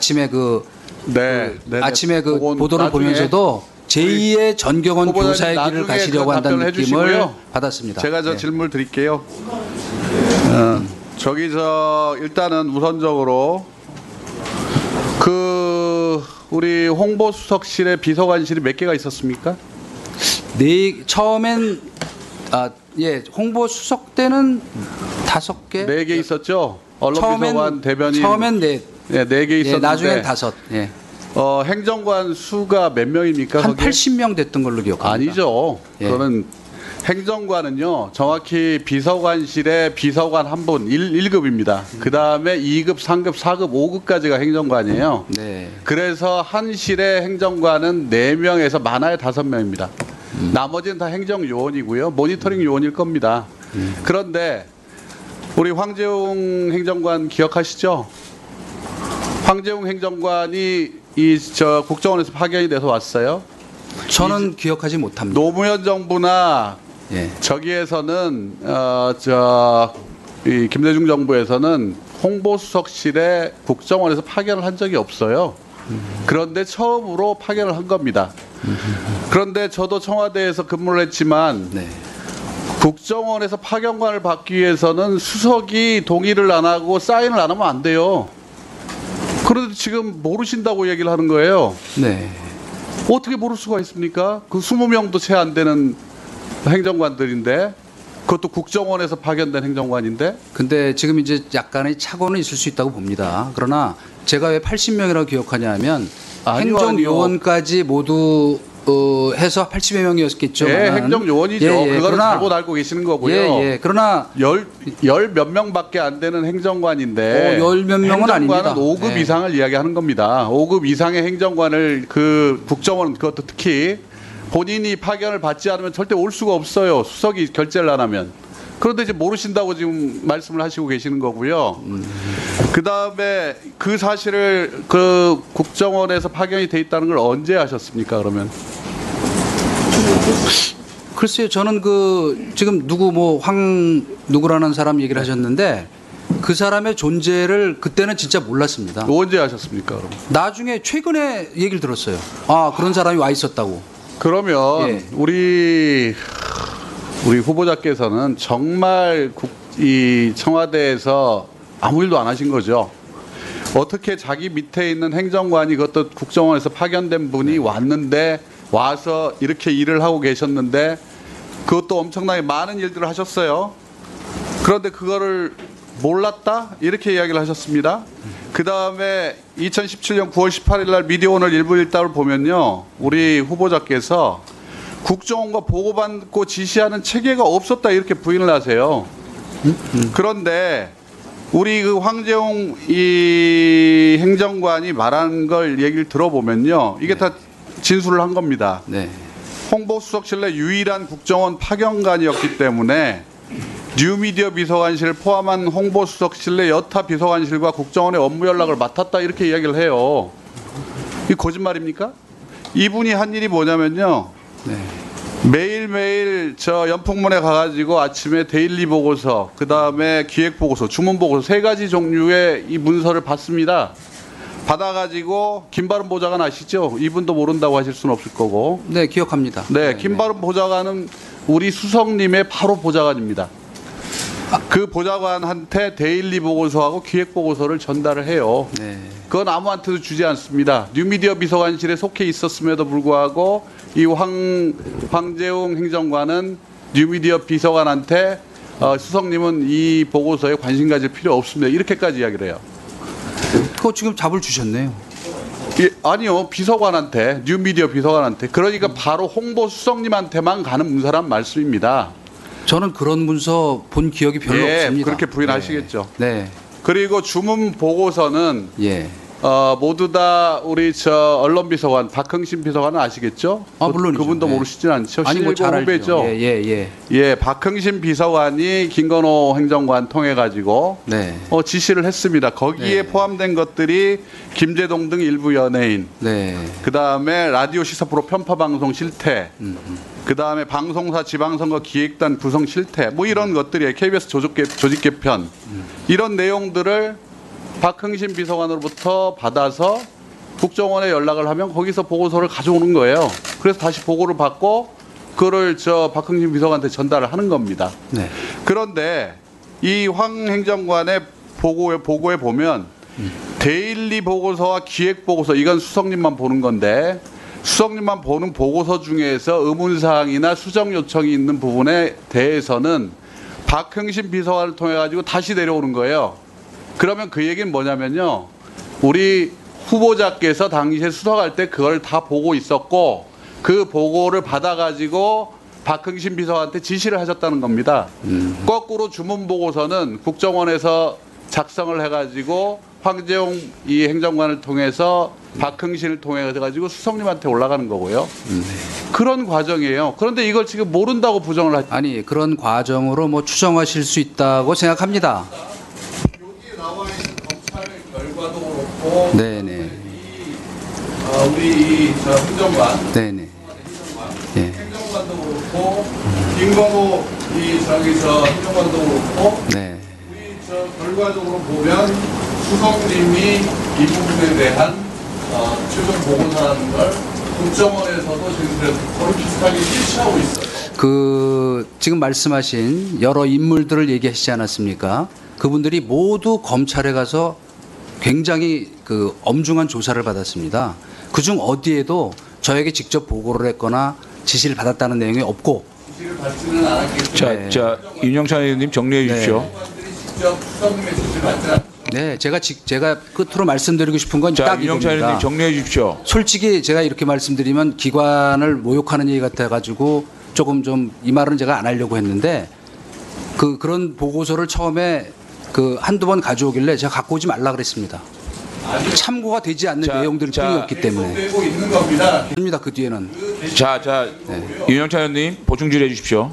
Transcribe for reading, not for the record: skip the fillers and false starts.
아침에 아침에 그 그건 보도를 나중에 보면서도 제2의 전경원 후보자님 교사의 길을 나중에 가시려고 한다는 답변을 느낌을 해주시고요. 받았습니다. 제가 네. 질문 드릴게요. 일단은 우선적으로 우리 홍보수석실에 비서관실이 몇 개가 있었습니까? 처음엔 홍보 수석 때는 5개. 4개 있었죠. 언론비서관 대변인. 처음엔 4. 네, 4개 있었는데. 나중엔 5. 예. 행정관 수가 몇 명입니까? 한 거기에? 80명 됐던 걸로 기억합니다. 아니죠. 예. 그거는 행정관은요. 정확히 비서관실에 비서관 한 분 1급입니다. 그다음에 2급, 3급, 4급, 5급까지가 행정관이에요. 네. 그래서 한 실의 행정관은 4명에서 많아야 5명입니다. 나머지는 다 행정요원이고요. 모니터링 요원일 겁니다. 그런데 우리 황재웅 행정관 기억하시죠? 황재웅 행정관이 국정원에서 파견이 돼서 왔어요. 저는 기억하지 못합니다. 노무현 정부나 예. 저기에서는 이 김대중 정부에서는 홍보수석실에 국정원에서 파견을 한 적이 없어요. 그런데 처음으로 파견을 한 겁니다. 그런데 저도 청와대에서 근무를 했지만 네. 국정원에서 파견관을 받기 위해서는 수석이 동의를 안 하고 사인을 안 하면 안 돼요. 그런데 지금 모르신다고 얘기를 하는 거예요. 네. 어떻게 모를 수가 있습니까? 그 20명도 채 안 되는 행정관들인데, 그것도 국정원에서 파견된 행정관인데. 근데 지금 이제 약간의 착오는 있을 수 있다고 봅니다. 그러나 제가 왜 80명이라고 기억하냐면 아니요, 행정요원까지 모두 해서 80여 명이었겠죠. 예, 행정요원이죠. 그거는 잘못 알고 계시는 거고요. 예. 그러나 열 몇 명밖에 안 되는 행정관인데 열 몇 명은 아닙니다. 행정관은 5급 예. 이상을 이야기하는 겁니다. 5급 이상의 행정관을 국정원은 그것도 특히 본인이 파견을 받지 않으면 절대 올 수가 없어요. 수석이 결재를 안 하면. 그런데 이제 모르신다고 지금 말씀을 하시고 계시는 거고요. 그다음에 그 사실을 국정원에서 파견이 돼 있다는 걸 언제 아셨습니까? 그러면 글쎄요, 저는 지금 누구라는 사람 얘기를 하셨는데 그 사람의 존재를 그때는 진짜 몰랐습니다. 언제 아셨습니까? 그럼 나중에 최근에 얘기를 들었어요. 그런 사람이 와 있었다고. 그러면 예. 우리 후보자께서는 정말 이 청와대에서 아무 일도 안 하신 거죠. 어떻게 자기 밑에 있는 행정관이 그것도 국정원에서 파견된 분이 왔는데 와서 이렇게 일을 하고 계셨는데 그것도 엄청나게 많은 일들을 하셨어요. 그런데 그거를 몰랐다? 이렇게 이야기를 하셨습니다. 그 다음에 2017년 9월 18일 날 미디어오늘 일부 일답을 보면요. 우리 후보자께서 국정원과 보고받고 지시하는 체계가 없었다 이렇게 부인을 하세요. 그런데 우리 황재웅 이 행정관이 말한 걸 얘기를 들어보면요. 이게 다 진술을 한 겁니다. 네. 홍보수석실 내 유일한 국정원 파견관이었기 때문에 뉴미디어 비서관실을 포함한 홍보수석실 내 여타 비서관실과 국정원의 업무 연락을 맡았다 이렇게 이야기를 해요. 이 거짓말입니까? 이분이 한 일이 뭐냐면요. 네. 매일매일 연풍문에 가가지고 아침에 데일리 보고서, 그 다음에 기획 보고서, 주문 보고서 3가지 종류의 이 문서를 받습니다. 받아가지고 김바른 보좌관 아시죠? 이분도 모른다고 하실 수는 없을 거고. 네, 기억합니다. 네, 김바른 보좌관은 우리 수석님의 바로 보좌관입니다. 그 보좌관한테 데일리 보고서하고 기획 보고서를 전달을 해요. 네. 그건 아무한테도 주지 않습니다. 뉴미디어 비서관실에 속해 있었음에도 불구하고 이 황재웅 행정관은 뉴미디어 비서관한테 수석님은 이 보고서에 관심 가질 필요 없습니다. 이렇게까지 이야기를 해요. 그거 지금 답을 주셨네요. 아니요. 비서관한테, 뉴미디어 비서관한테. 그러니까 바로 홍보수석님한테만 가는 문서란 말씀입니다. 저는 그런 문서 본 기억이 별로 없습니다. 그렇게 부인하시겠죠. 네. 그리고 주문 보고서는 예. 모두 다 우리 언론비서관 박흥신 비서관은 아시겠죠? 물론이죠. 그분도 네. 모르시진 않죠. 아니 잘 후배죠. 알죠. 예, 박흥신 비서관이 김건호 행정관 통해 가지고 네. 지시를 했습니다. 거기에 네. 포함된 것들이 김재동 등 일부 연예인, 네. 그 다음에 라디오 시사 프로 편파 방송 실태, 그 다음에 방송사 지방선거 기획단 구성 실태, 뭐 이런 것들이에요. KBS 조직 개편 이런 내용들을 박흥신 비서관으로부터 받아서 국정원에 연락을 하면 거기서 보고서를 가져오는 거예요. 그래서 다시 보고를 받고 그거를 박흥신 비서관한테 전달을 하는 겁니다. 네. 그런데 이 황 행정관의 보고에 보면 데일리 보고서와 기획 보고서, 이건 수석님만 보는 건데 수석님만 보는 보고서 중에서 의문사항이나 수정 요청이 있는 부분에 대해서는 박흥신 비서관을 통해 가지고 다시 내려오는 거예요. 그러면 그 얘기는 뭐냐면요, 우리 후보자께서 당시에 수석할 때 그걸 다 보고 있었고 그 보고를 받아 가지고 박흥신 비서관한테 지시를 하셨다는 겁니다. 거꾸로 주문 보고서는 국정원에서 작성을 해가지고 황재용 이 행정관을 통해서 박흥신을 통해 가지고 수석님한테 올라가는 거고요. 그런 과정이에요. 그런데 이걸 지금 모른다고 부정을 하죠. 아니 그런 과정으로 뭐 추정하실 수 있다고 생각합니다. 여기에 나와 있는 검찰 결과도 그렇고, 네네. 우리 이 행정관, 네네. 예. 행정관도 그렇고, 김건호 행정관도 그렇고, 네. 우리 결과적으로 보면 수석님이 이 부분에 대한 최종 보고서라는 걸 국정원에서도 지금 거의 비슷하게 실시하고 있어요. 그 지금 말씀하신 여러 인물들을 얘기하시지 않았습니까? 그분들이 모두 검찰에 가서 굉장히 그 엄중한 조사를 받았습니다. 그중 어디에도 저에게 직접 보고를 했거나 지시를 받았다는 내용이 없고. 지시를 받지는 않았겠지만, 자, 윤영찬 의원님 정리해 주십시오. 행정관들이 직접 수석님의 지시를 받지 않았습니다. 네, 제가 끝으로 말씀드리고 싶은 건 자, 딱 윤영찬 이겁니다. 의원님 정리해 주십시오. 솔직히 제가 이렇게 말씀드리면 기관을 모욕하는 얘기 같아가지고 조금 좀 이 말은 제가 안 하려고 했는데 그런 보고서를 처음에 한두 번 가져오길래 제가 갖고 오지 말라 그랬습니다. 참고가 되지 않는 자, 내용들 뿐이었기 때문에. 되고 있는 겁니다. 입니다 그 뒤에는. 자, 윤영찬 의원님 보충 질의해 주십시오.